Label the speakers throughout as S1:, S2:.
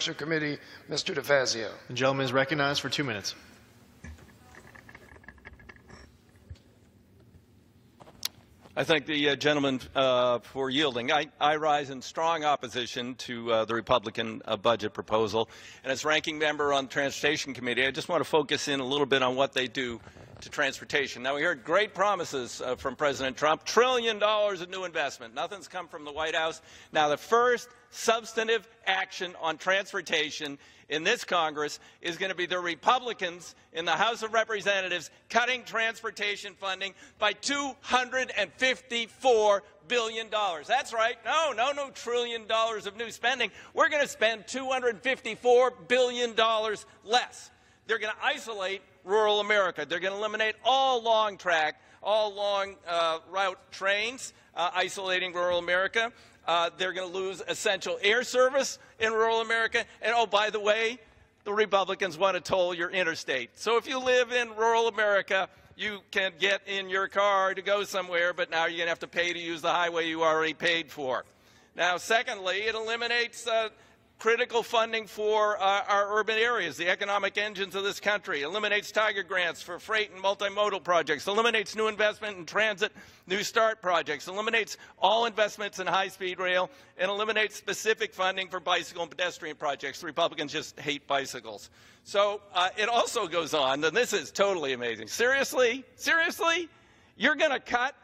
S1: Infrastructure Committee, Mr. DeFazio.
S2: The gentleman is recognized for 2 minutes.
S3: I thank the gentleman for yielding. I rise in strong opposition to the Republican budget proposal. And as ranking member on the Transportation Committee, I just want to focus in a little bit on what they do to transportation. Now, we heard great promises from President Trump, $1 trillion of new investment. Nothing's come from the White House. Now, the first substantive action on transportation in this Congress is going to be the Republicans in the House of Representatives cutting transportation funding by $254 billion. That's right. No $1 trillion of new spending. We're going to spend $254 billion less. They're going to isolate rural America. They're going to eliminate all long route trains, isolating rural America. They're going to lose essential air service in rural America. And, oh, by the way, the Republicans want to toll your interstate. So if you live in rural America, you can get in your car to go somewhere, but now you're going to have to pay to use the highway you already paid for. Now, secondly, it eliminates critical funding for our urban areas, the economic engines of this country, eliminates Tiger grants for freight and multimodal projects, eliminates new investment in transit, New START projects, eliminates all investments in high-speed rail, and eliminates specific funding for bicycle and pedestrian projects. The Republicans just hate bicycles. So it also goes on, and this is totally amazing. Seriously? Seriously? You're going to cut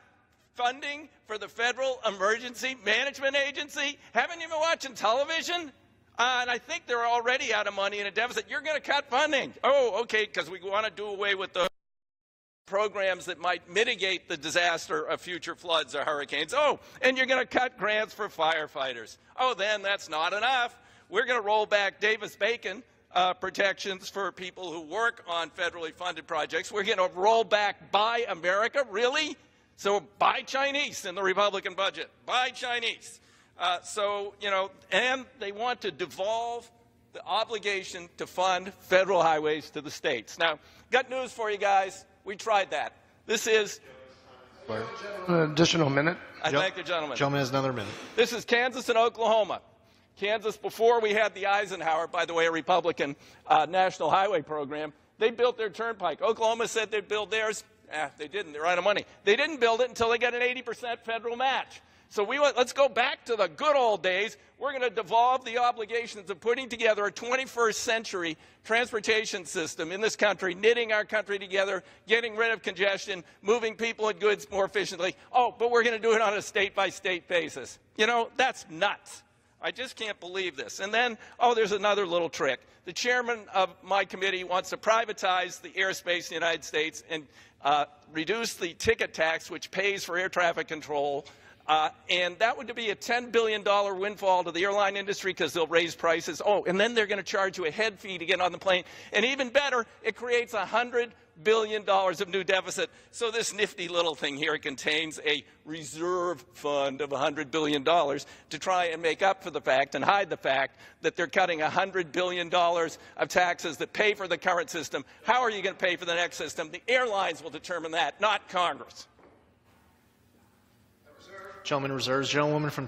S3: funding for the Federal Emergency Management Agency? Haven't you been watching television? And I think they're already out of money in a deficit. You're going to cut funding. Oh, okay, because we want to do away with the programs that might mitigate the disaster of future floods or hurricanes. Oh, and you're going to cut grants for firefighters. Oh, then that's not enough. We're going to roll back Davis-Bacon protections for people who work on federally funded projects. We're going to roll back Buy America. Really? So buy Chinese in the Republican budget. Buy Chinese. And they want to devolve the obligation to fund federal highways to the states. Now, got news for you guys. We tried that. This is...
S1: An additional minute.
S3: I thank the gentleman.
S2: Gentleman has another minute.
S3: This is Kansas and Oklahoma. Kansas, before we had the Eisenhower, by the way, a Republican national highway program, they built their turnpike. Oklahoma said they'd build theirs. They didn't. They're out of money. They didn't build it until they got an 80% federal match. So let's go back to the good old days. We're going to devolve the obligations of putting together a 21st century transportation system in this country, knitting our country together, getting rid of congestion, moving people and goods more efficiently. Oh, but we're going to do it on a state-by-state basis. You know, that's nuts. I just can't believe this. And then, there's another little trick. The chairman of my committee wants to privatize the airspace in the United States and reduce the ticket tax, which pays for air traffic control. And that would be a $10 billion windfall to the airline industry because they'll raise prices. Oh, and then they're going to charge you a head fee to get on the plane. And even better, it creates $100 billion of new deficit. So this nifty little thing here contains a reserve fund of $100 billion to try and make up for the fact and hide the fact that they're cutting $100 billion of taxes that pay for the current system. How are you going to pay for the next system? The airlines will determine that, not Congress.
S2: Gentleman reserves. Gentlewoman from